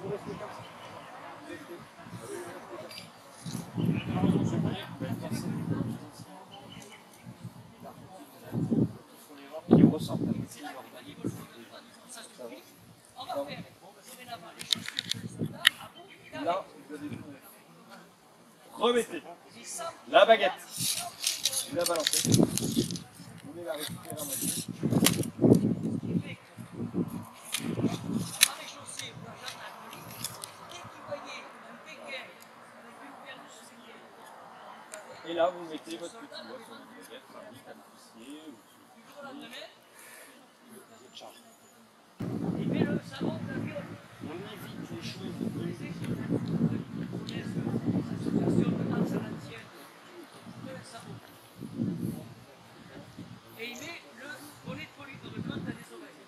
Vous restez comme ça. Il ressent. Là, vous allez remettez la baguette. Vous la balancez. Vous voulez la récupérer à moitié. Et là, vous mettez votre petit doigt sur la baguette, un tapissier ou sur le vous êtes chargé. On évite les choses. Et il met le bonnet de police de rejoindre dans les oreilles.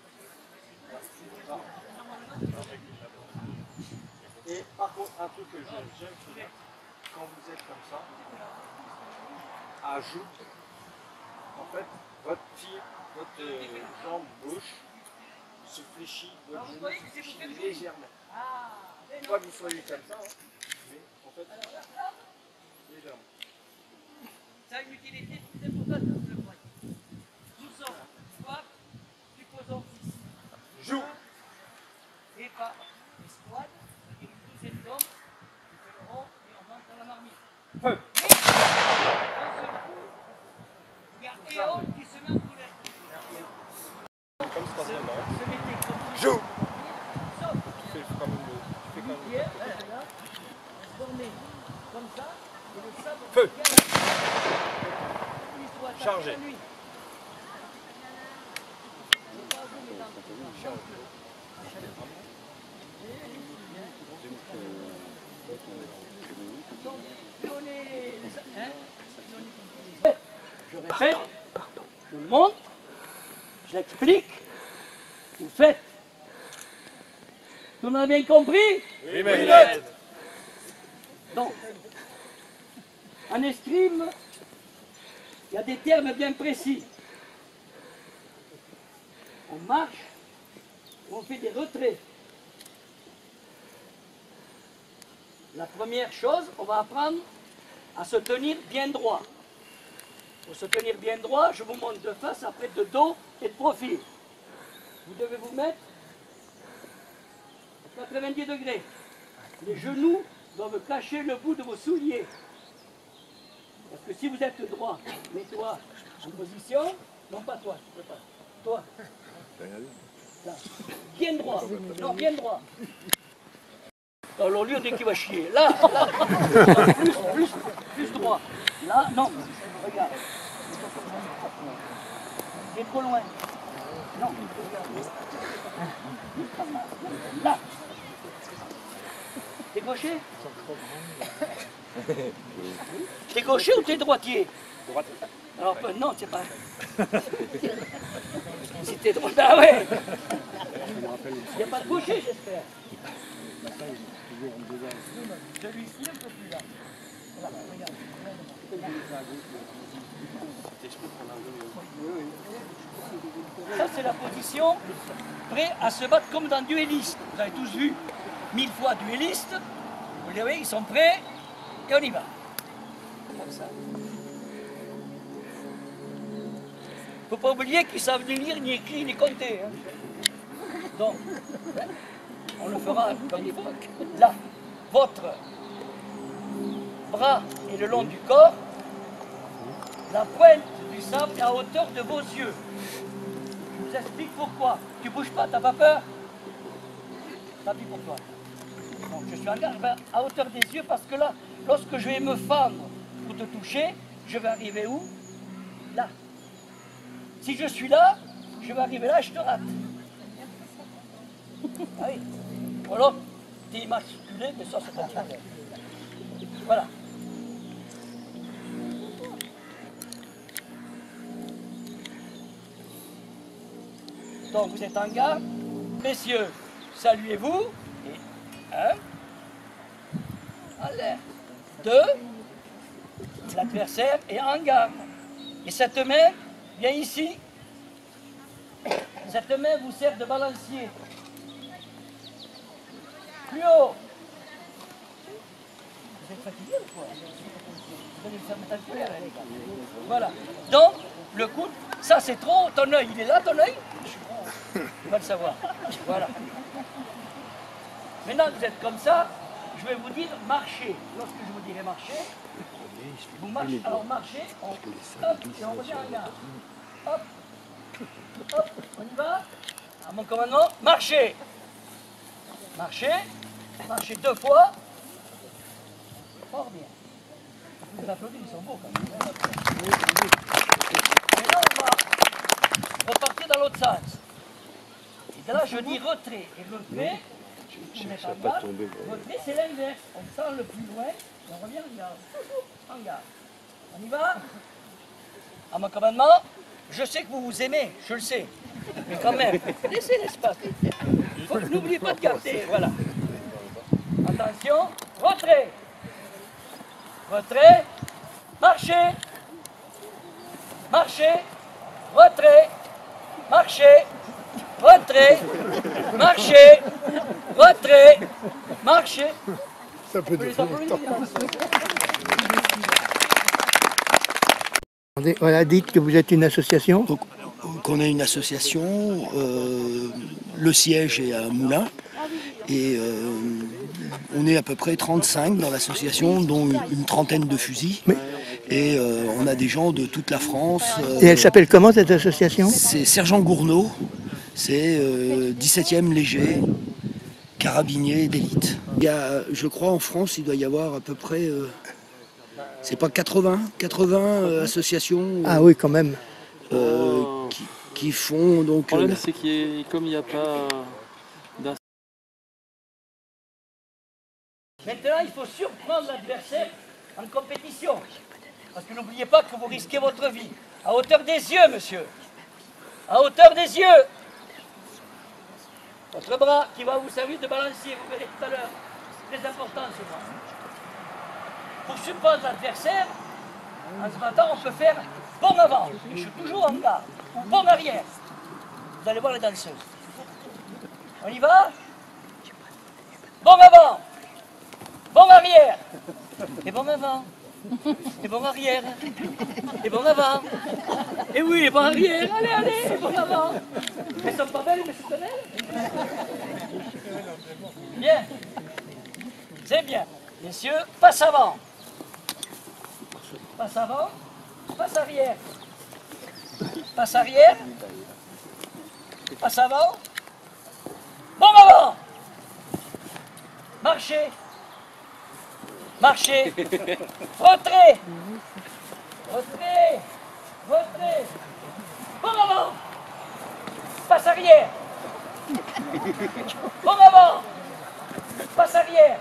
Et par contre, un truc que j'aime faire, quand vous êtes comme ça, à joue, en fait, votre pied, votre jambe gauche se fléchit, votre genou se fléchit légèrement. Pas que vous soyez comme ça, hein, mais en fait, légèrement. Ça a une utilité très importante dans le point. Nous sommes soit supposons 6. Joue. Et par escouade, c'est-à-dire une douzaine d'hommes qui fait le rond et on monte dans la marmite. Feu. Il y a Éon qui se met en colère. Comme ça, Se mettez comme joue. sauf Tu fais quand même hier, là, dormez comme ça, et le sabre Feu. il doit Chargé. attaquer la nuit. C'est pas vous, mesdames. Donc, je répète, je montre, j'explique, vous faites. Tout le monde a bien compris? Oui, mais Donc, en escrime, il y a des termes bien précis. On marche, on fait des retraits. La première chose, on va apprendre à se tenir bien droit. Pour se tenir bien droit, je vous montre de face, après de dos et de profil. Vous devez vous mettre à 90 degrés. Les genoux doivent cacher le bout de vos souliers. Parce que si vous êtes droit, mets-toi en position, non pas toi, tu peux pas. Toi. Là. Bien droit. Non, bien droit. Alors lui, on dit qu'il va chier. Là, là. Plus droit. Là, non. Regarde. C'est trop loin. Non. Là. T'es gaucher? T'es gaucher ou t'es droitier? droitier. Alors, non, c'est pas. Si t'es droitier, ah ouais. Il n'y a pas de gaucher, j'espère. Celui-ci, un peu plus là. Voilà, regarde. Ça, c'est la position prêt à se battre comme dans duelliste. Vous avez tous vu 1000 fois duelliste. Vous voyez, ils sont prêts et on y va. Comme ça. Il ne faut pas oublier qu'ils savent ni lire, ni écrire, ni compter. Hein. Donc, on le fera comme il faut. Là, votre bras est le long du corps, la pointe du sabre est à hauteur de vos yeux. Je vous explique pourquoi. Tu bouges pas, t'as pas peur? Tant pis pour toi. Donc je suis en garde à hauteur des yeux parce que là, lorsque je vais me fendre pour te toucher, je vais arriver où? Là. Si je suis là, je vais arriver là et je te rate. Ah oui. Ou alors, t'es immatriculé, mais ça c'est pas grave. Voilà. Donc vous êtes en garde. Messieurs, saluez-vous. Et 1. Alerte. 2. L'adversaire est en garde. Et cette main vient ici. Cette main vous sert de balancier. Plus haut. Vous êtes fatigué ou quoi? Vous allez me faire mettre en colère, les gars. Voilà. Donc, le coude, ça c'est trop. Ton œil, il est là, ton œil? Tu vas le savoir. Voilà. Maintenant que vous êtes comme ça, je vais vous dire marcher. Lorsque je vous dirai marcher, vous marchez. Alors marchez, hop, et on revient en garde. Hop, hop, on y va. À mon commandement, marchez. Marchez, marchez 2 fois. Fort bien. Les applaudissements, ils sont beaux quand même. Maintenant, on va repartir dans l'autre sens. Et là, je dis retrait. Et retrait, retrait, c'est l'inverse. On sent le plus loin et on revient en garde. En garde. On y va? À mon commandement, je sais que vous vous aimez, je le sais. Mais quand même, laissez l'espace. N'oubliez pas de garder. Voilà. Attention, retrait. Retrait, marchez. Marchez, retrait, marchez, retrait, marchez, retrait, marchez. Ça peut durer longtemps. Voilà, dites que vous êtes une association. Donc, qu'on est une association, le siège est à Moulins et on est à peu près 35 dans l'association, dont une trentaine de fusils. Mais- Et on a des gens de toute la France. Et elle s'appelle comment cette association? C'est Sergent Gournaud, c'est 17e léger, carabinier d'élite. Il y a, je crois en France, il doit y avoir à peu près, c'est pas 80 associations Ah oui, quand même. qui font donc... Le problème, c'est comme il n'y a pas d'un... Maintenant, il faut surprendre l'adversaire en compétition. Parce que n'oubliez pas que vous risquez votre vie. À hauteur des yeux, monsieur. À hauteur des yeux. Votre bras qui va vous servir de balancier, vous verrez tout à l'heure. C'est très important ce bras. Pour surprendre l'adversaire, en se battant, on peut faire bon avant. Et je suis toujours en garde. Ou bon arrière. Vous allez voir les danseuses. On y va? Bon avant. Bon arrière. Et bon avant. Et bon arrière. Et bon avant. Et oui, et bon arrière. Allez, allez, et bon avant. Elles sont pas belles, mais c'est belles. Bien. C'est bien. Messieurs, passe avant. Passe avant. Passe arrière. Passe arrière. Passe avant. Bon avant. Marchez. Marchez. Retrait. Retrait. Retrait. Bon avant. Passe arrière. Bon avant. Passe arrière.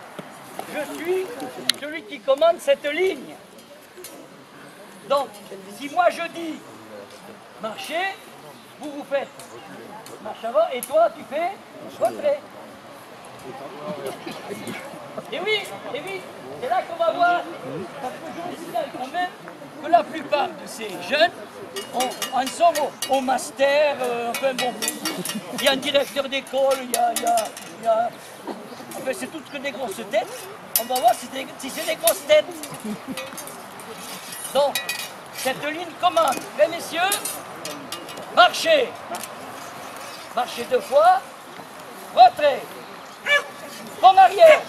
Je suis celui qui commande cette ligne. Donc, si moi je dis marchez, vous faites marche avant et toi tu fais retrait. Et oui, c'est là qu'on va voir, parce que je vous signale quand même que la plupart de ces jeunes en sont au master, enfin bon, il y a un directeur d'école, il y a enfin, c'est toutes que des grosses têtes. On va voir si c'est des grosses têtes. Donc, cette ligne commande, mesdames, messieurs, marchez. Marchez 2 fois, retrait. Bon arrière.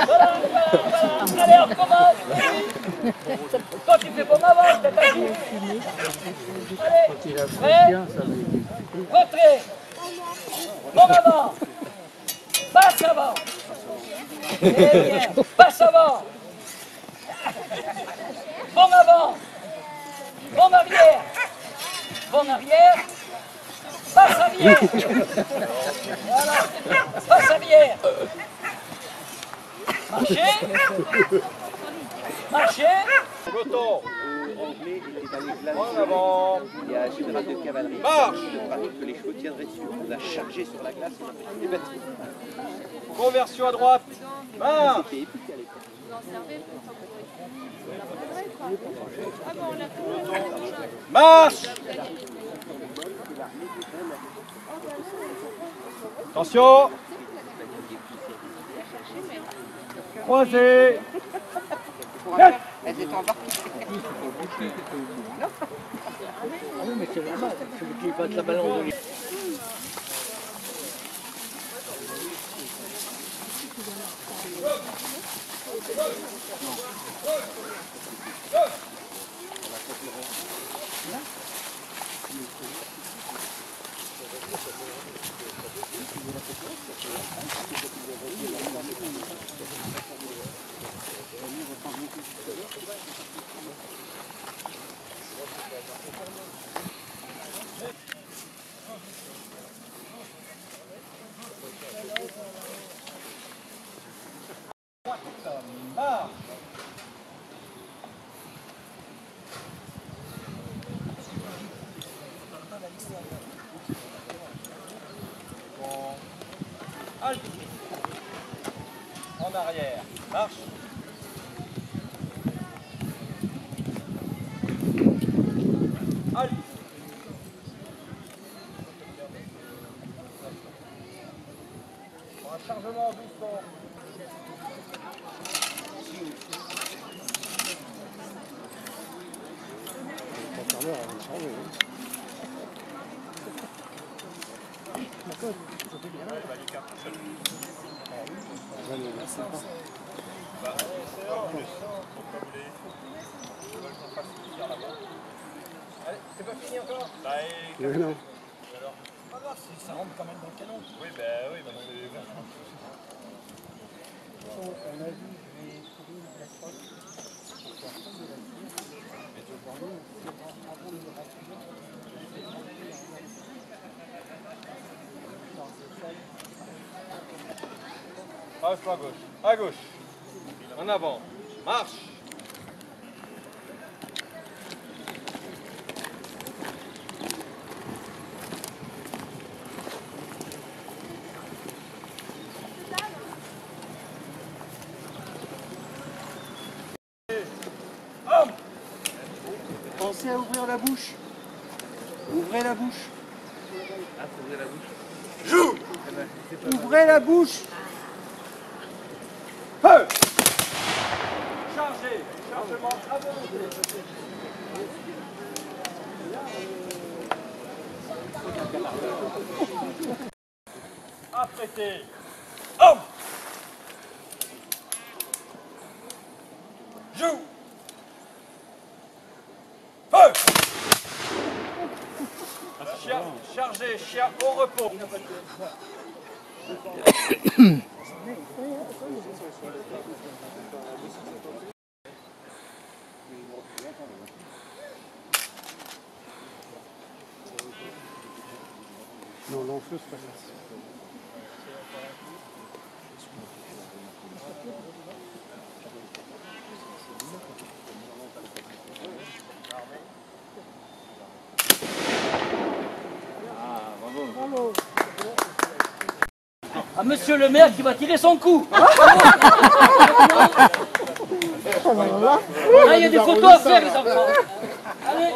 Voilà. Allez, on recommence. Toi, tu fais bon avant, t'es assis. Allez, prêt. Retrait. Bon avant. Passe avant. Très bien. Passe avant. Bon avant. Bon arrière. Bon arrière. Passe arrière. Voilà. Passe arrière. Marchez. Marchez. Peloton. En avant. Il y a un général de cavalerie. Marche. Je parie que les chevaux tiendraient sur. On a chargé sur la glace, on a fait des batteries. Conversion à droite. Marche. C'était épique à l'époque. Marche. Attention. Croisé. Elle est embarquée. Ah oui, mais c'est normal, celui qui passe la balance de Halte. En arrière. Marche. Halte. Pour un chargement doucement. Allez, c'est pas fini encore? Non. Pas grave, ça rentre quand même dans le canon. Oui, bah oui, bah c'est vachement. On a vu, je vais trouver la croix pour faire prendre de la pluie. Et je vais voir avant de Passe à gauche. À gauche. En avant. Marche. Pensez à ouvrir la bouche. Ouvrez la bouche. Ah, faut ouvrir la bouche. Joue. Ouvrez la bouche. Feu. Chargez. Chargement avancé. Apprêtez. Homme. Joue. Feu. Chien, chargé, chien au repos. Non, l'enfeu, c'est pas ça. à monsieur le maire qui va tirer son coup. Ah, il y a des photos à faire, les enfants. Allez.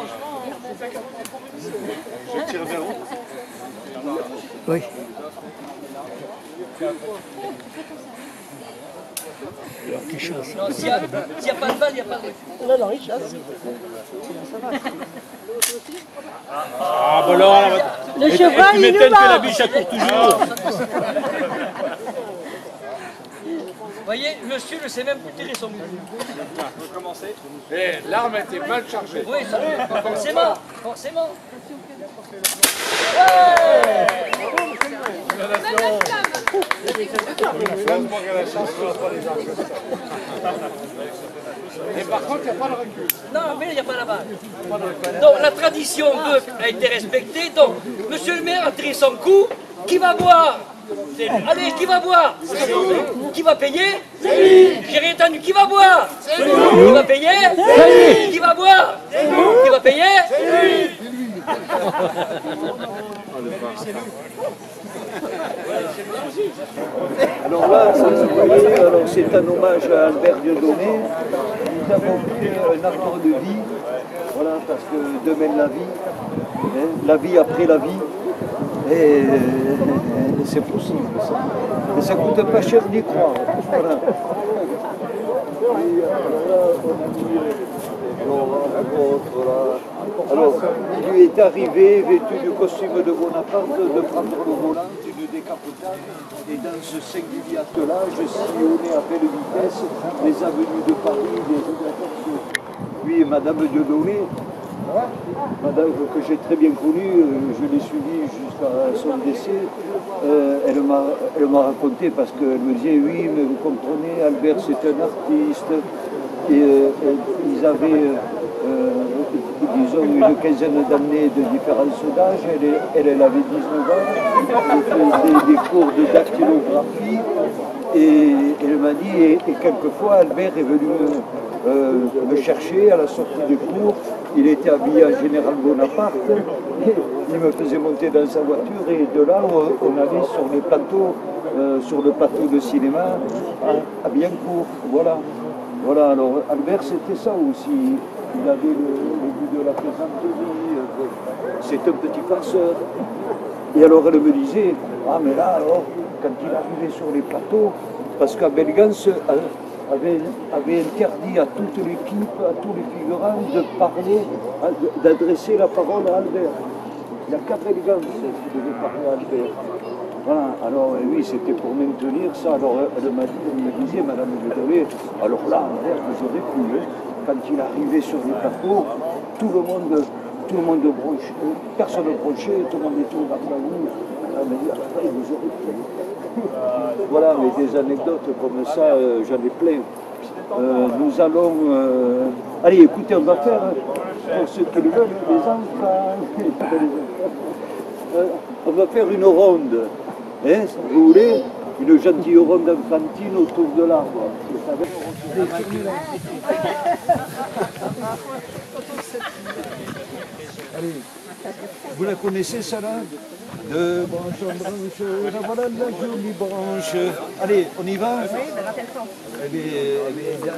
Oui. Non, s'il n'y a pas de balle, il n'y a pas de... Non, non, il chasse. Ah, bah alors, Le cheval, il nous que la biche accourt toujours. Vous voyez, monsieur ne sait même plus tirer son coup. On peut commencer. Eh, l'arme était mal chargée. Oui, ça, forcément, forcément. Et par contre, il n'y a pas de recul. Non, mais il n'y a pas la balle. Donc la tradition veut a été respectée. Donc, monsieur le maire a tiré son coup. Qui va boire? Allez, qui va boire? Qui va payer? J'ai rien entendu. Qui va boire? Qui va payer? Qui va boire? Qui va payer? Alors là, vous voyez, c'est un hommage à Albert Dieudonné. Nous avons fait un arbre de vie, voilà, parce que demain la vie après la vie. Et c'est possible, ça. Et ça coûte pas cher d'y croire. Voilà. Alors, il lui est arrivé, vêtu du costume de Bonaparte, de prendre le volant d'une décapotable et dans ce singulier attelage sillonner à belle vitesse les avenues de Paris, les rues de Lui et Madame Dieudonné, madame que j'ai très bien connue, je l'ai suivie jusqu'à son décès, elle m'a raconté parce qu'elle me disait oui mais vous comprenez, Albert c'est un artiste, et ils avaient disons une quinzaine d'années de différence d'âge, elle avait 19 ans, elle faisait des cours de dactylographie et elle m'a dit, et quelquefois Albert est venu me chercher à la sortie des cours, il était habillé en général Bonaparte, il me faisait monter dans sa voiture et de là on allait sur les plateaux, sur le plateau de cinéma à Biencourt, voilà. Voilà, alors Albert c'était ça aussi, il avait le goût de la plaisanterie, c'est un petit farceur. Et alors elle me disait, ah mais là alors, quand il arrivait sur les plateaux, parce qu'Abelgance avait interdit à toute l'équipe, à tous les figurants de parler, d'adresser la parole à Albert. Il n'y a qu'Abelgance qui devait parler à Albert. Voilà, alors oui, c'était pour maintenir ça. Alors elle me disait, Madame Dieudonné, alors là, Albert, vous aurez pu, quand il arrivait sur les plateaux, tout le monde bronchait, personne ne bronchait, tout le monde était au barbagou. Elle m'a dit, après, vous aurez pu. Voilà, mais des anecdotes comme ça, j'en ai plein. Nous allons... Allez, écoutez, on va faire, pour ceux qui le veulent, les enfants. On va faire une ronde. Hein, si vous voulez, une gentille ronde enfantine autour de l'arbre. Allez, vous la connaissez ça là? De branche en branche, la voilà la jolie branche. Allez, on y va? Oui, dans quel sens?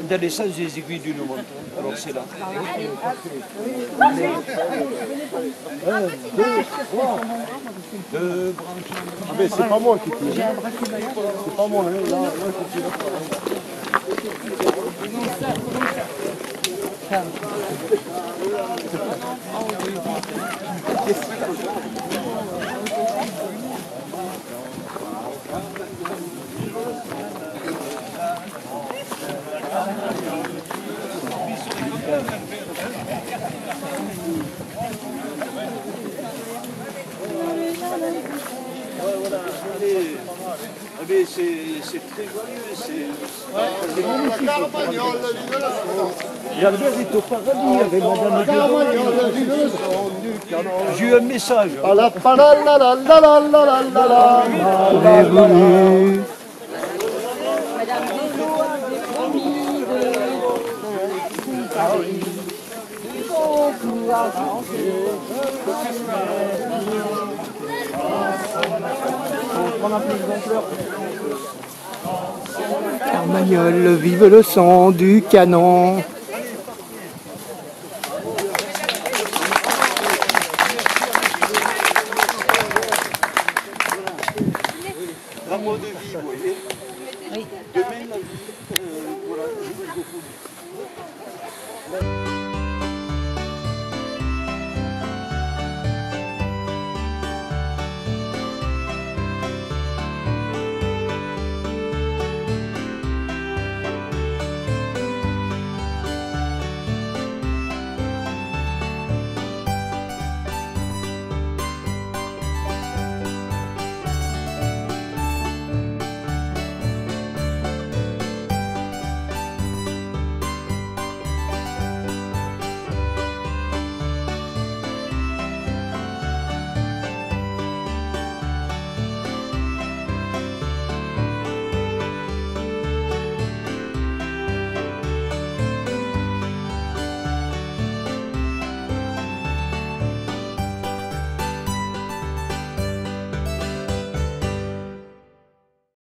Dans les sens des aiguilles d'une montre. Alors c'est là. Allez. 1, 2, 3. Deux branches en branche. Ah mais c'est pas moi qui tire. C'est pas moi, hein. Là je tire pas. Voilà, allez, c'est très joyeux, c'est magnifique. Et Albert est au paradis avec Madame Dieudonné. J'ai eu un message. Carmagnole, vive le son du canon. L'amour de vie, vous voyez. Demain, la vie, voilà, je vous